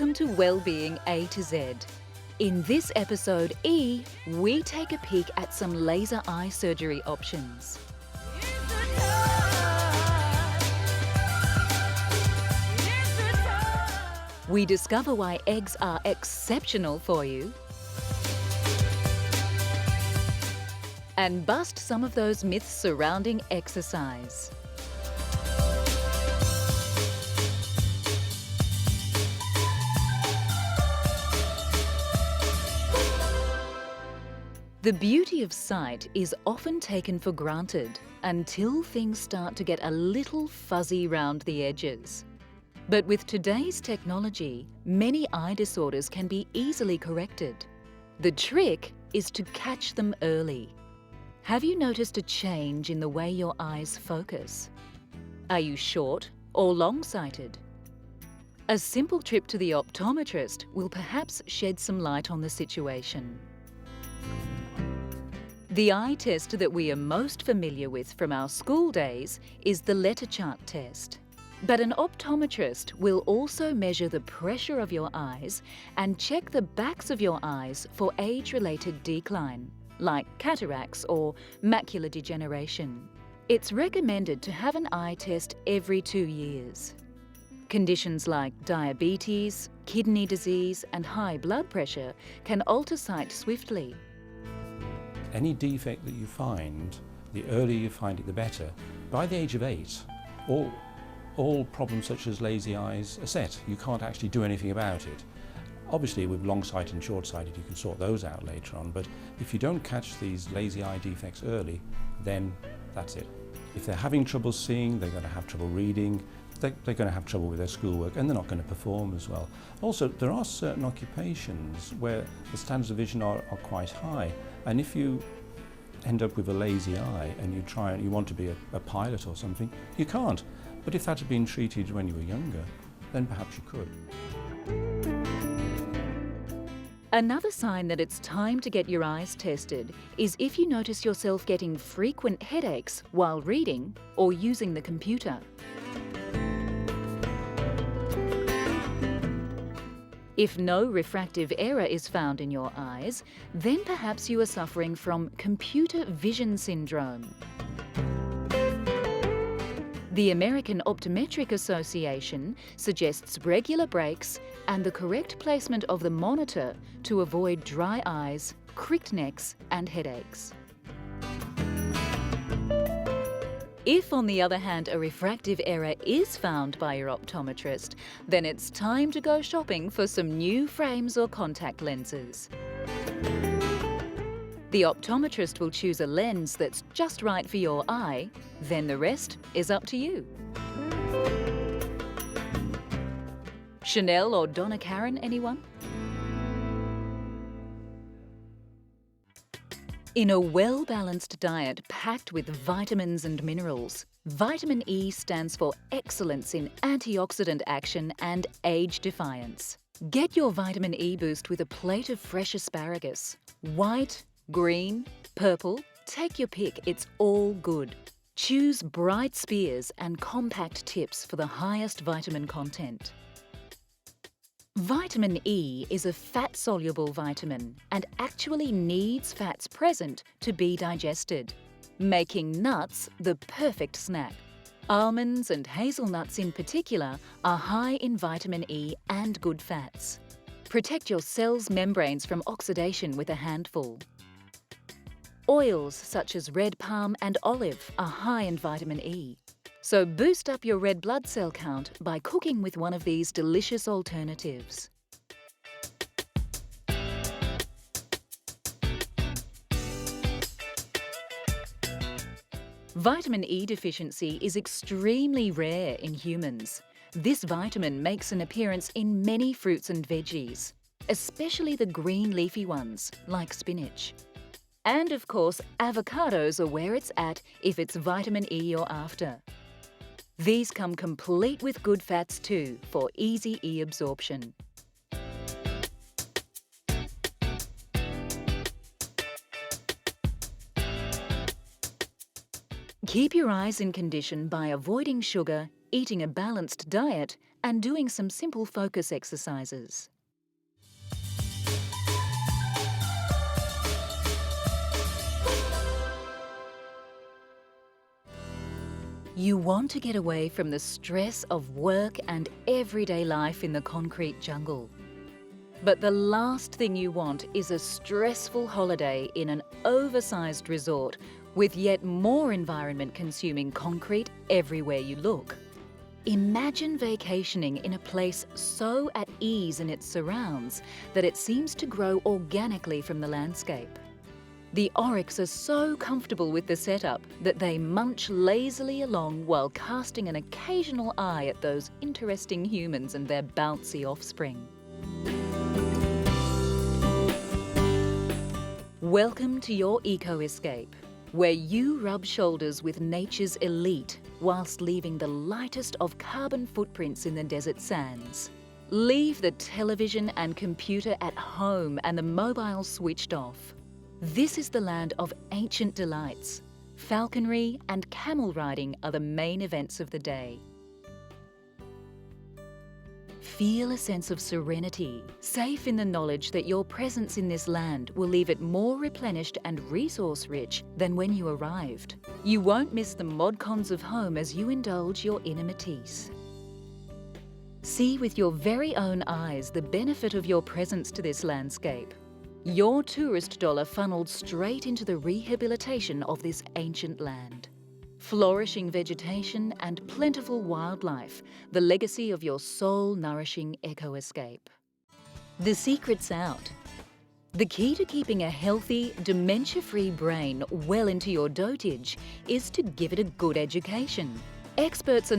Welcome to Wellbeing A to Z. In this episode E, we take a peek at some laser eye surgery options. We discover why eggs are exceptional for you and bust some of those myths surrounding exercise. The beauty of sight is often taken for granted until things start to get a little fuzzy round the edges. But with today's technology, many eye disorders can be easily corrected. The trick is to catch them early. Have you noticed a change in the way your eyes focus? Are you short or long-sighted? A simple trip to the optometrist will perhaps shed some light on the situation. The eye test that we are most familiar with from our school days is the letter chart test. But an optometrist will also measure the pressure of your eyes and check the backs of your eyes for age-related decline, like cataracts or macular degeneration. It's recommended to have an eye test every 2 years. Conditions like diabetes, kidney disease, and high blood pressure can alter sight swiftly. Any defect that you find, the earlier you find it, the better. By the age of 8, all problems such as lazy eyes are set. You can't actually do anything about it. Obviously, with long-sighted and short-sighted, you can sort those out later on, but if you don't catch these lazy eye defects early, then that's it. If they're having trouble seeing, they're going to have trouble reading, they're going to have trouble with their schoolwork, and they're not going to perform as well. Also, there are certain occupations where the standards of vision are quite high, and if you end up with a lazy eye and you want to be a pilot or something, you can't. But if that had been treated when you were younger, then perhaps you could. Another sign that it's time to get your eyes tested is if you notice yourself getting frequent headaches while reading or using the computer. If no refractive error is found in your eyes, then perhaps you are suffering from computer vision syndrome. The American Optometric Association suggests regular breaks and the correct placement of the monitor to avoid dry eyes, cricked necks, and headaches. If, on the other hand, a refractive error is found by your optometrist, then it's time to go shopping for some new frames or contact lenses. The optometrist will choose a lens that's just right for your eye, then the rest is up to you. Chanel or Donna Karan, anyone? In a well-balanced diet packed with vitamins and minerals, vitamin E stands for excellence in antioxidant action and age defiance. Get your vitamin E boost with a plate of fresh asparagus. White, green, purple, take your pick, it's all good. Choose bright spears and compact tips for the highest vitamin content. Vitamin E is a fat-soluble vitamin and actually needs fats present to be digested, making nuts the perfect snack. Almonds and hazelnuts in particular are high in vitamin E and good fats. Protect your cells' membranes from oxidation with a handful. Oils such as red palm and olive are high in vitamin E. So boost up your red blood cell count by cooking with one of these delicious alternatives. Vitamin E deficiency is extremely rare in humans. This vitamin makes an appearance in many fruits and veggies, especially the green leafy ones like spinach. And of course, avocados are where it's at if it's vitamin E you're after. These come complete with good fats too for easy E absorption. Keep your eyes in condition by avoiding sugar, eating a balanced diet, and doing some simple focus exercises. You want to get away from the stress of work and everyday life in the concrete jungle. But the last thing you want is a stressful holiday in an oversized resort with yet more environment-consuming concrete everywhere you look. Imagine vacationing in a place so at ease in its surrounds that it seems to grow organically from the landscape. The oryx are so comfortable with the setup that they munch lazily along while casting an occasional eye at those interesting humans and their bouncy offspring. Welcome to your eco-escape, where you rub shoulders with nature's elite whilst leaving the lightest of carbon footprints in the desert sands. Leave the television and computer at home and the mobile switched off. This is the land of ancient delights. Falconry and camel riding are the main events of the day. Feel a sense of serenity, safe in the knowledge that your presence in this land will leave it more replenished and resource-rich than when you arrived. You won't miss the mod-cons of home as you indulge your inner Matisse. See with your very own eyes the benefit of your presence to this landscape. Your tourist dollar funneled straight into the rehabilitation of this ancient land. Flourishing vegetation and plentiful wildlife, the legacy of your soul-nourishing eco-escape. The secret's out. The key to keeping a healthy, dementia-free brain well into your dotage is to give it a good education. Experts are